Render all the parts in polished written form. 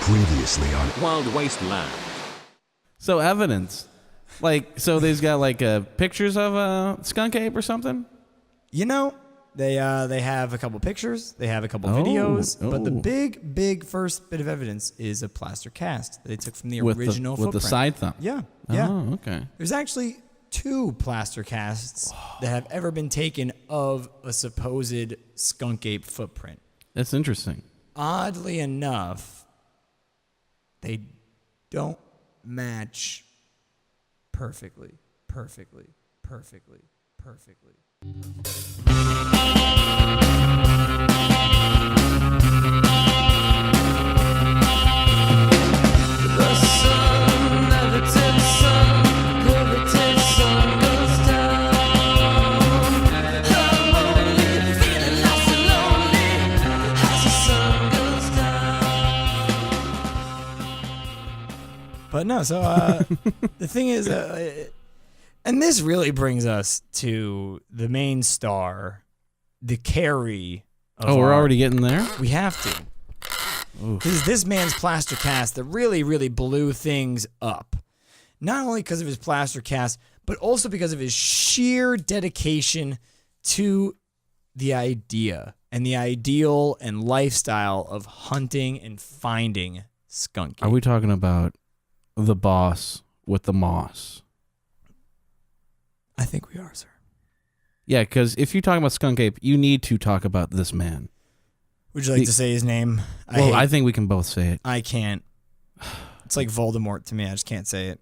Previously on Wild Wasteland. So evidence. Like, so they've got like pictures of a skunk ape or something? You know, they have a couple pictures, they have a couple videos, but the big first bit of evidence is a plaster cast that they took from the original footprint. With the side thumb? Yeah. Oh, okay. There's actually 2 plaster casts that have ever been taken of a supposed skunk ape footprint. That's interesting. Oddly enough, they don't match perfectly. But no, so the thing is, and this really brings us to the main star, the carry. We're already getting there? We have to. This is this man's plaster cast that really blew things up. Not only because of his plaster cast, but also because of his sheer dedication to the idea and the ideal and lifestyle of hunting and finding skunk ape. Are we talking about the boss with the moss? I think we are, sir. Yeah, because if you're talking about skunk ape, you need to talk about this man. Would you like to say his name? I think we can both say it. I can't. It's like Voldemort to me. I just can't say it.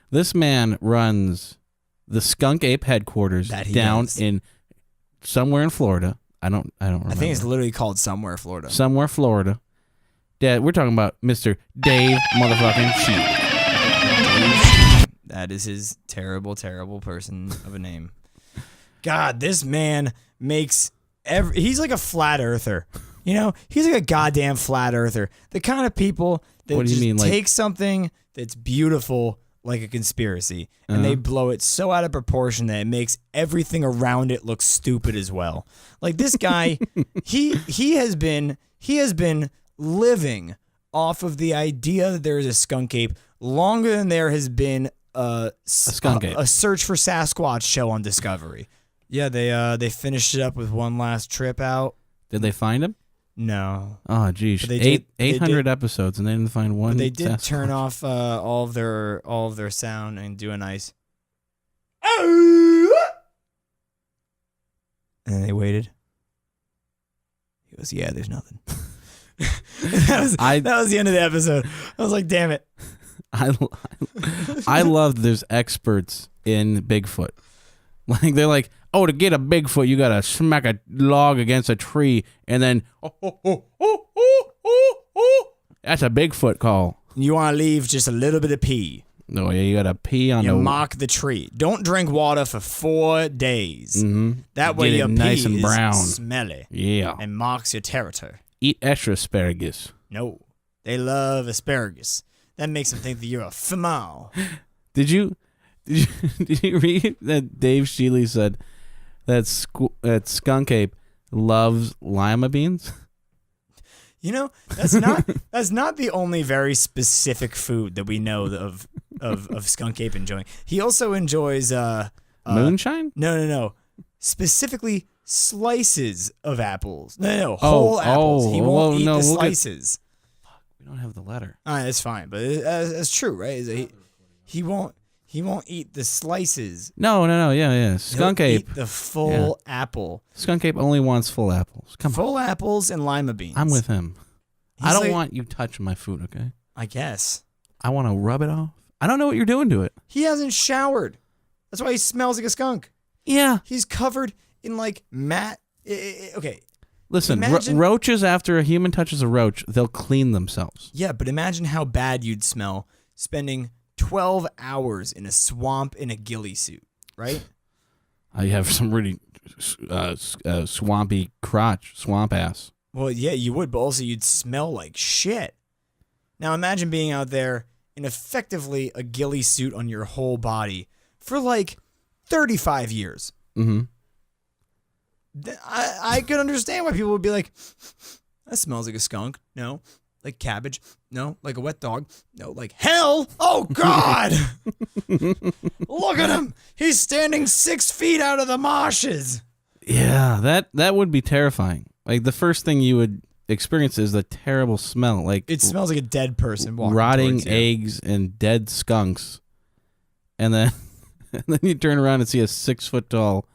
This man runs the Skunk Ape headquarters down in somewhere in Florida. I don't remember. I think it's literally called Somewhere, Florida. Somewhere, Florida. Dad, we're talking about Mr. Dave motherfucking Shealy. That is his terrible person of a name. God, this man makes he's like a flat earther. You know, he's like a goddamn flat earther. The kind of people that just take something that's beautiful like a conspiracy and they blow it so out of proportion that it makes everything around it look stupid as well. Like this guy, he has been living off of the idea that there is a skunk ape longer than there has been a skunk ape, a search for Sasquatch show on Discovery. Yeah, they finished it up with one last trip out. Did they find him? No. Oh, geez. 800 episodes, and they didn't find one. But they did Sasquatch. turn off all of their sound and do a nice. And then they waited. He goes, "Yeah, there's nothing." that was the end of the episode. I was like, "Damn it!" I love there's experts in Bigfoot. Like they're like, oh, to get a Bigfoot, you gotta smack a log against a tree, and then that's a Bigfoot call. You want to leave just a little bit of pee. No, yeah, you gotta pee on you mark the tree. Don't drink water for 4 days. Mm-hmm. That way your nice pee and brown. is smelly. Yeah, and marks your territory. Eat extra asparagus. No, they love asparagus. That makes them think that you're a female. Did you read that Dave Shealy said that Skunk Ape loves lima beans? You know, that's not the only very specific food that we know of Skunk Ape enjoying. He also enjoys moonshine? No. Specifically slices of apples. No, whole apples. He won't eat the slices. Fuck, we don't have the letter. All right, that's fine, but that's true, right? He won't eat the slices. No, yeah. Skunk Ape eat the full apple. Skunk Ape only wants full apples. Full apples and lima beans. I'm with him. I don't want you touching my food, okay? I guess. I want to rub it off. I don't know what you're doing to it. He hasn't showered. That's why he smells like a skunk. Yeah. He's covered in like matte. Okay. Listen, roaches, after a human touches a roach, they'll clean themselves. Yeah, but imagine how bad you'd smell spending 12 hours in a swamp in a ghillie suit, right? I have some really swampy crotch, swamp ass. Well, yeah, you would, but also you'd smell like shit. Now imagine being out there in effectively a ghillie suit on your whole body for like 35 years. Mm-hmm. I could understand why people would be like, that smells like a skunk. No, Like cabbage? No. Like a wet dog? No. Like hell? Oh, God. Look at him. He's standing 6 feet out of the marshes. Yeah, that would be terrifying. Like the first thing you would experience is the terrible smell. Like it smells like a dead person walking rotting towards you. eggs and dead skunks. And then you turn around and see a 6 foot tall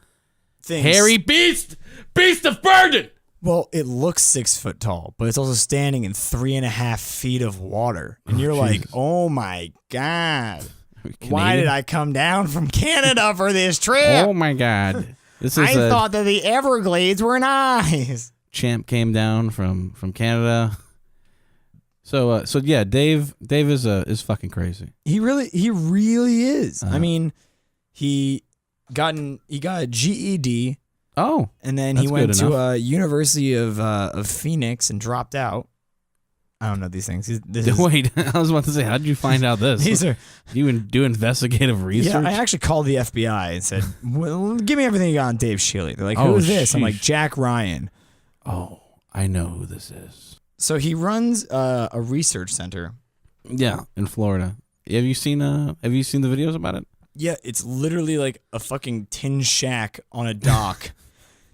hairy beast of burden. Well, it looks 6 foot tall, but it's also standing in 3.5 feet of water. And you're like, oh my God. Why did I come down from Canada for this trip? Oh my God. I thought that the Everglades were nice. Champ came down from Canada. So yeah, Dave is fucking crazy. He really is. I mean, he got a GED. Oh, and then he went to University of Phoenix and dropped out. I don't know these things. Wait, I was about to say, how did you find out this? You do investigative research? Yeah, I actually called the FBI and said, well, give me everything you got on Dave Shealy. They're like, who is this? I'm like, Jack Ryan. Oh, I know who this is. So he runs a research center. Yeah, in Florida. Have you seen the videos about it? Yeah, it's literally like a fucking tin shack on a dock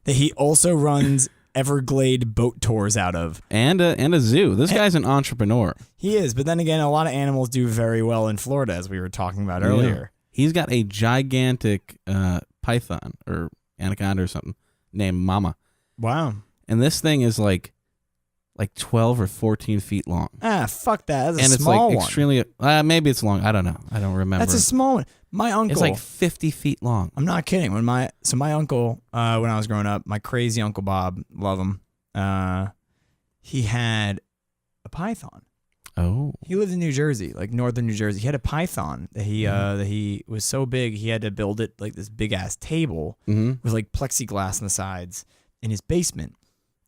that he also runs Everglade boat tours out of. And a zoo. This guy's an entrepreneur. He is, but then again, a lot of animals do very well in Florida, as we were talking about earlier. He's got a gigantic python or anaconda or something named Mama. Wow. And this thing is like 12 or 14 feet long. Ah, fuck that. That's and a small one. And it's like extremely, maybe it's long. I don't know. I don't remember. That's a small one. My uncle. It's like 50 feet long. I'm not kidding. My uncle, when I was growing up, my crazy Uncle Bob, love him, he had a python. Oh. He lived in New Jersey, like northern New Jersey. He had a python that he was so big, he had to build it like this big ass table with like plexiglass on the sides in his basement.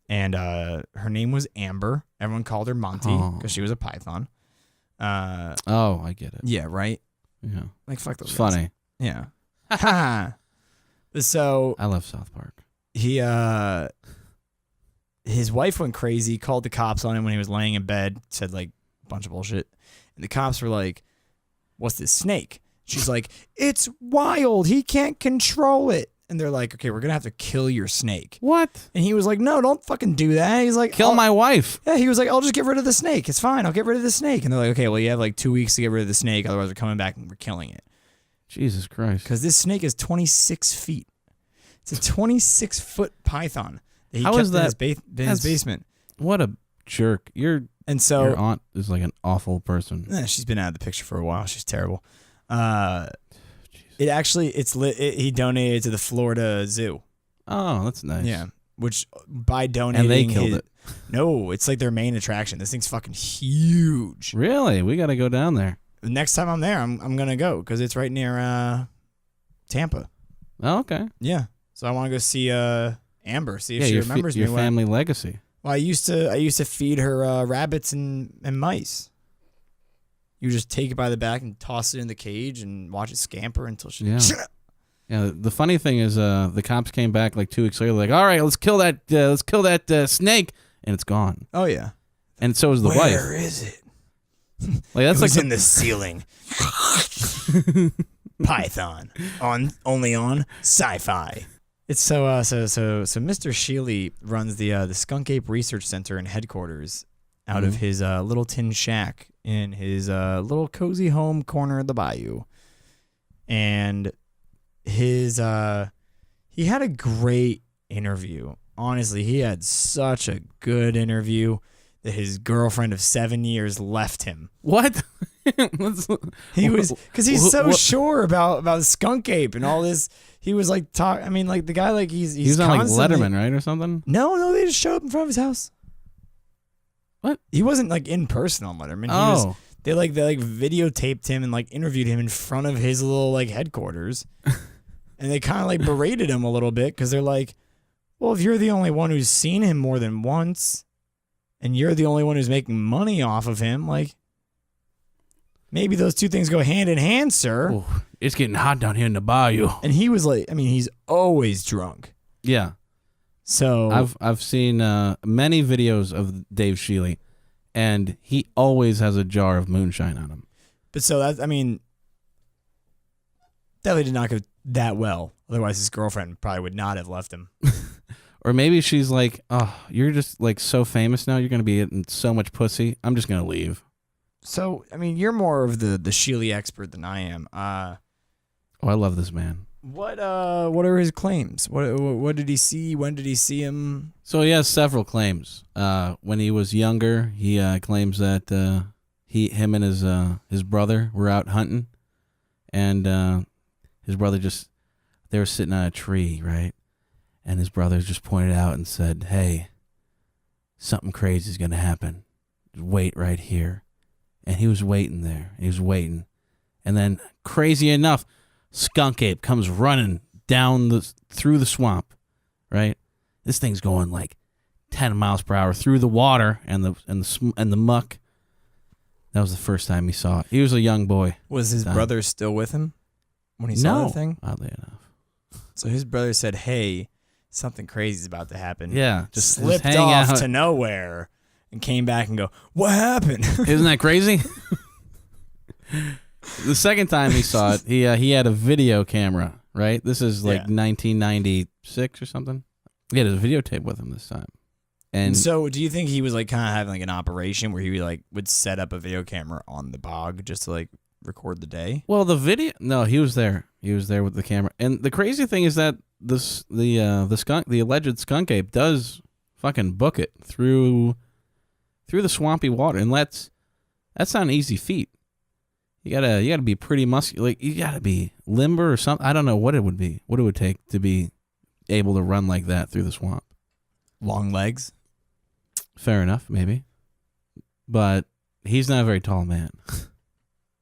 And her name was Amber. Everyone called her Monty because she was a python. Oh, I get it. Yeah, right? Yeah. Like, fuck those It's guys. funny. Yeah. So I love South Park. His wife went crazy, called the cops on him when he was laying in bed, said like a bunch of bullshit. And the cops were like, what's this snake? She's like, it's wild. He can't control it. And they're like, okay, we're going to have to kill your snake. What? And he was like, no, don't fucking do that. He's like, kill my wife. Yeah, he was like, I'll just get rid of the snake. It's fine. I'll get rid of the snake. And they're like, okay, well, you have like 2 weeks to get rid of the snake. Otherwise, we're coming back and we're killing it. Jesus Christ. Because this snake is 26 feet. It's a 26-foot python that he How kept is that? in his basement. What a jerk. Your aunt is like an awful person. She's been out of the picture for a while. She's terrible. It actually, he donated to the Florida Zoo. Oh, that's nice. Yeah, which by donating, and they killed it. No, it's like their main attraction. This thing's fucking huge. Really? We got to go down there. Next time I'm there, I'm gonna go because it's right near Tampa. Oh, okay. Yeah, so I want to go see Amber, see if she remembers your me. Family legacy. Well, I used to feed her rabbits and mice. You just take it by the back and toss it in the cage and watch it scamper until she. Yeah. Yeah. The funny thing is, the cops came back like 2 weeks later. Like, all right, let's kill that snake, and it's gone. Oh yeah. And so is the wife. Where is it? Like that's it was in the ceiling. Python only on Sci-Fi. It's so Mr. Shealy runs the Skunk Ape Research Center and headquarters out of his little tin shack in his little cozy home corner of the bayou. And he had a great interview. Honestly, he had such a good interview that his girlfriend of 7 years left him. What? He was because he's so sure about Skunk Ape and all this. He was like I mean, like the guy, like he's on like Letterman, right, or something. No, they just showed up in front of his house. What? He wasn't like in person on Letterman. Oh. They videotaped him and like interviewed him in front of his little like headquarters, and they kind of like berated him a little bit because they're like, well, if you're the only one who's seen him more than once, and you're the only one who's making money off of him, like maybe those two things go hand in hand, sir. Oh, it's getting hot down here in the bayou. And he was like, I mean, he's always drunk. Yeah. So I've seen many videos of Dave Shealy, and he always has a jar of moonshine on him. But so that, I mean, definitely did not go that well. Otherwise, his girlfriend probably would not have left him. Or maybe she's like, oh, you're just like so famous now. You're going to be getting so much pussy. I'm just going to leave. So, I mean, you're more of the Shealy expert than I am. I love this man. What are his claims? What did he see? When did he see him? So he has several claims. When he was younger, he claims that him and his brother were out hunting, and his brother they were sitting on a tree, right? And his brother just pointed out and said, "Hey, something crazy is gonna happen. Just wait right here." And he was waiting there. He was waiting, and then crazy enough, Skunk Ape comes running down through the swamp, right? This thing's going like 10 miles per hour through the water and the muck. That was the first time he saw it. He was a young boy. Was his brother still with him when he saw the thing? Oddly enough. So his brother said, "Hey, something crazy is about to happen." Yeah, just slipped off to nowhere and came back and go, "What happened?" Isn't that crazy? The second time he saw it, he had a video camera, right? This is like 1996 or something. He had a videotape with him this time. And so do you think he was like kind of having like an operation where he would set up a video camera on the bog just to like record the day? Well, no, he was there. He was there with the camera. And the crazy thing is that the alleged skunk ape does fucking book it through the swampy water, and that's not an easy feat. You gotta be pretty muscular. Like, you gotta be limber or something. I don't know what it would be. What it would take to be able to run like that through the swamp. Long legs. Fair enough, maybe. But he's not a very tall man.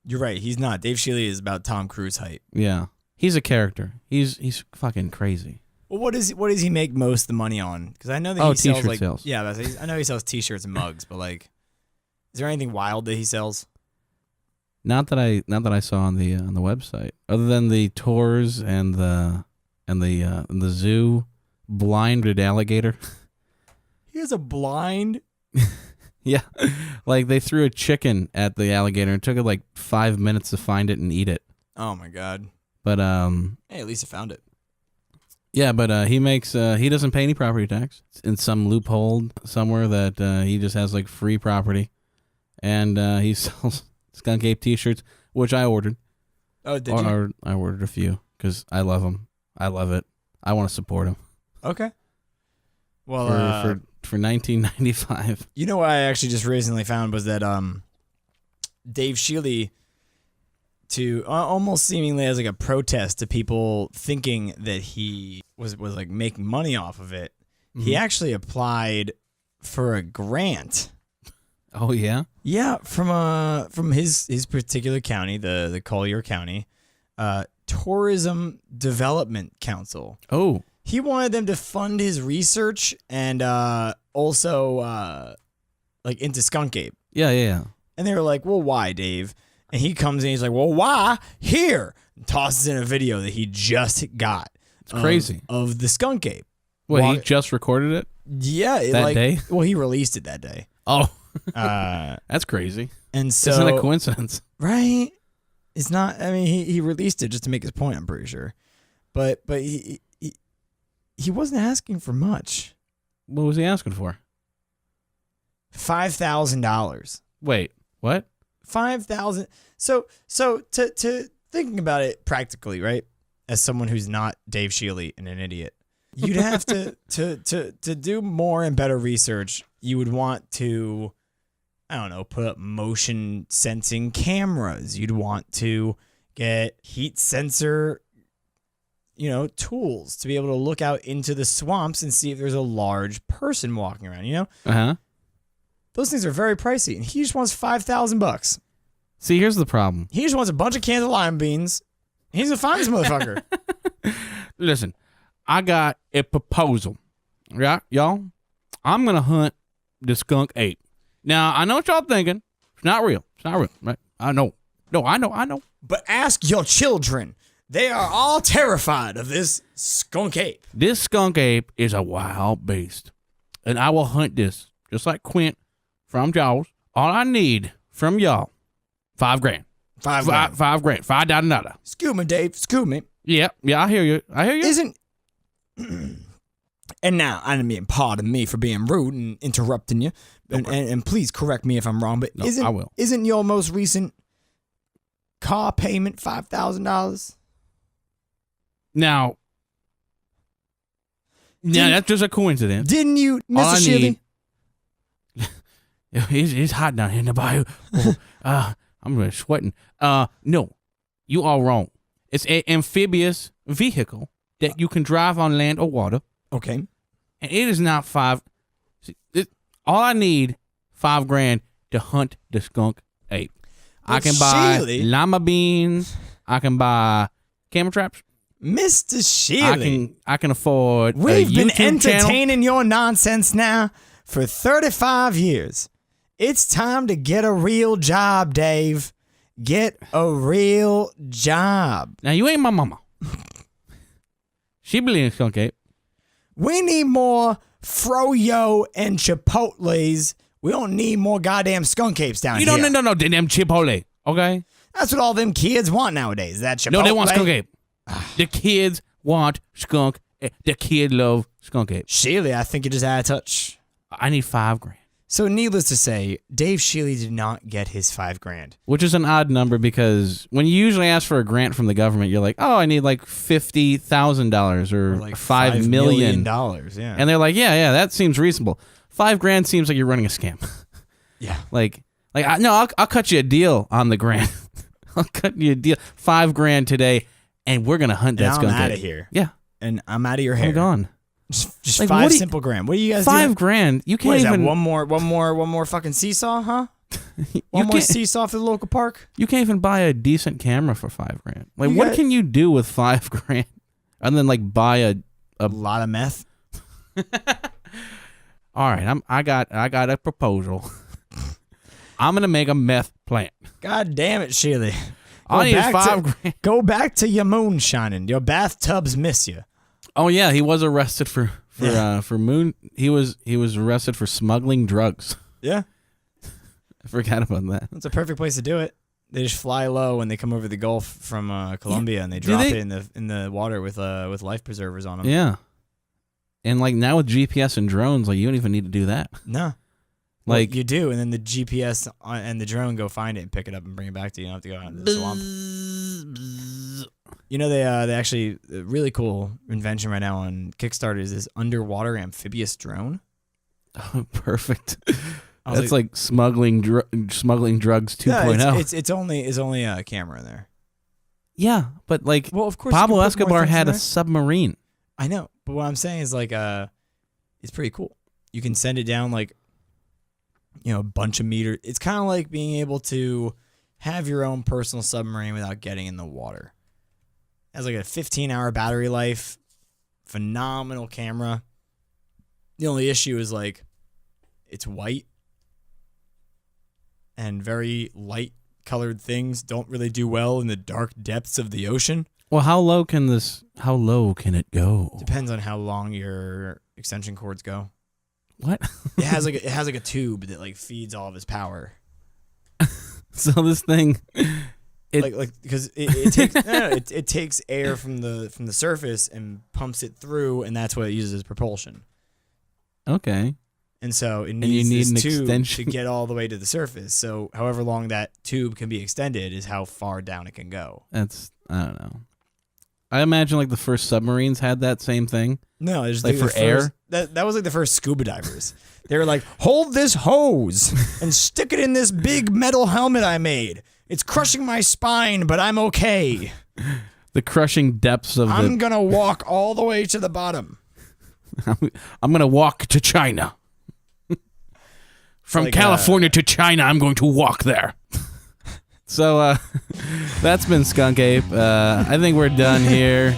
You're right. He's not. Dave Shealy is about Tom Cruise height. Yeah, he's a character. He's fucking crazy. Well, what does he make most of the money on? Because I know that he sells t-shirt sales. Yeah, I know he sells t-shirts and mugs, but like, is there anything wild that he sells? Not that I saw on the website, other than the tours and the zoo blinded alligator. He has a blind. Yeah, like they threw a chicken at the alligator and it took it like 5 minutes to find it and eat it. Oh my god! But hey, at least I found it. Yeah, but he doesn't pay any property tax. It's in some loophole somewhere that he just has like free property, and he sells Skunk Ape t-shirts, which I ordered. Oh, did you? I ordered a few because I love him. I love it. I want to support him. Okay. Well, for 1995. You know what I actually just recently found was that Dave Shealy, to almost seemingly as like a protest to people thinking that he was like making money off of it, he actually applied for a grant. Oh yeah? Yeah, from his particular county, the Collier County Tourism Development Council. Oh. He wanted them to fund his research and also like into Skunk Ape. Yeah. And they were like, "Well, why, Dave?" And he comes in, he's like, "Well, why?" Here, and tosses in a video that he just got. It's crazy. Of the Skunk Ape. Wait, he just recorded it? Yeah. That day? Well, he released it that day. Oh. That's crazy. And so, isn't a coincidence. Right? It's not. I mean, he released it just to make his point, I'm pretty sure. But he wasn't asking for much. What was he asking for? $5,000. Wait, what? 5,000. So to thinking about it practically, right? As someone who's not Dave Shealy and an idiot, you'd have to do more and better research. You would want to, I don't know, put up motion sensing cameras. You'd want to get heat sensor, tools to be able to look out into the swamps and see if there's a large person walking around, Uh-huh. Those things are very pricey, and he just wants $5,000. See, here's the problem. He just wants a bunch of cans of lima beans. He's gonna find this motherfucker. Listen, I got a proposal. Yeah, y'all. I'm gonna hunt the skunk ape. Now, I know what y'all thinking. It's not real. It's not real, right? I know. No, I know. But ask your children. They are all terrified of this skunk ape. This skunk ape is a wild beast. And I will hunt this, just like Quint from Jaws. all I need from y'all, $5,000. $5,000. $5,000. $5,000. Excuse me, Dave. Excuse me. Yeah, I hear you. Isn't... And now, I mean, pardon me for being rude and interrupting you, and please correct me if I'm wrong, but No, I will. Isn't your most recent car payment $5,000? Now, that's just a coincidence. Didn't you, All I Mr. Shealy? need- It's hot down here in the bayou. I'm really sweating. No, you are wrong. It's an amphibious vehicle that you can drive on land or water. Okay. And it is not all I need, $5,000 to hunt the skunk ape. I can buy Shealy? lima beans. I can buy camera traps. Mr. Shealy. I can afford. We've been YouTube channel. entertaining your nonsense now for 35 years. It's time to get a real job, Dave. Get a real job. Now you ain't my mama. She believes in skunk ape. We need more Froyo and Chipotles. We don't need more goddamn skunk apes down You here. don't no damn Chipotle. Okay. That's what all them kids want nowadays. That Chipotle. No, they want skunk ape. The kids want skunk ape. The kid love skunk ape. Shealy, I think you just had a touch. I need $5,000. So needless to say, Dave Shealy did not get his $5,000. Which is an odd number because when you usually ask for a grant from the government, you're like, oh, I need like $50,000 or Like $5 million. Yeah. And they're like, yeah, that seems reasonable. $5,000 seems like you're running a scam. Yeah. I'll cut you a deal on the grant. I'll cut you a deal. $5,000 today, and we're gonna hunt that And skunk I'm out ape. of here. Yeah, And I'm out of your hair. I'm gone. Just Like, five what do you- simple grand. What do you guys do? $5,000. You What can't is that? even. One more fucking seesaw, huh? you One more can't. seesaw for the local park? You can't even buy a decent camera for $5,000. Like, You what got- can you do with $5,000? And then like buy a. A lot of meth. All right, I got a proposal. I'm gonna make a meth plant. God damn it, Shealy. I need $5,000. Go back to your moonshining. Your bathtubs miss you. Oh yeah, he was arrested for Yeah. moon. He was arrested for smuggling drugs. Yeah. I forgot about that. It's a perfect place to do it. They just fly low when they come over the Gulf from Colombia, and they drop it in the water with life preservers on them. Yeah, and like now with GPS and drones, like you don't even need to do that. No. Like Well, you do, and then the GPS and the drone go find it and pick it up and bring it back to you. You don't have to go out into the swamp. You know, they actually a really cool invention right now on Kickstarter is this underwater amphibious drone. perfect. I was That's like smuggling drugs 2.0. No, it's only a camera in there. Yeah, but like Well, of course, Pablo you can put more Escobar things in had a there. submarine. I know, but what I'm saying is like it's pretty cool. You can send it down like a bunch of meters. It's kind of like being able to have your own personal submarine without getting in the water. It has like a 15-hour battery life, phenomenal camera. The only issue is like it's white and very light colored things don't really do well in the dark depths of the ocean. Well, how low can it go? Depends on how long your extension cords go. What? It has like a tube that like feeds all of his power. So this thing, because it takes it takes air from the surface and pumps it through, and that's what it uses as propulsion. okay. And so it you needs need this an tube extension. to get all the way to the surface. So however long that tube can be extended is how far down it can go. I don't know. I imagine like the first submarines had that same thing. No, it's Like the for air? That was like the first scuba divers. They were like, hold this hose and stick it in this big metal helmet I made. It's crushing my spine, but I'm okay. The crushing depths of I'm gonna walk all the way to the bottom. I'm gonna walk to China. From like, California to China, I'm going to walk there. So that's been Skunk Ape. I think we're done here.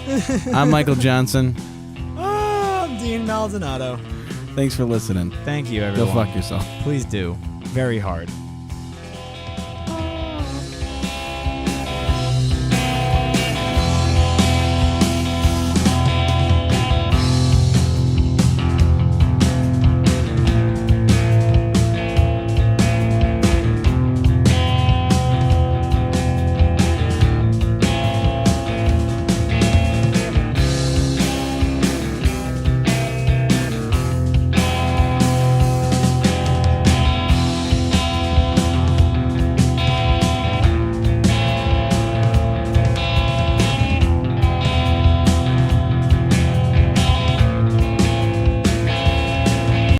I'm Michael Johnson. I'm Dean Maldonado. Thanks for listening. Thank you, Go everyone. fuck yourself. Please do. Very hard.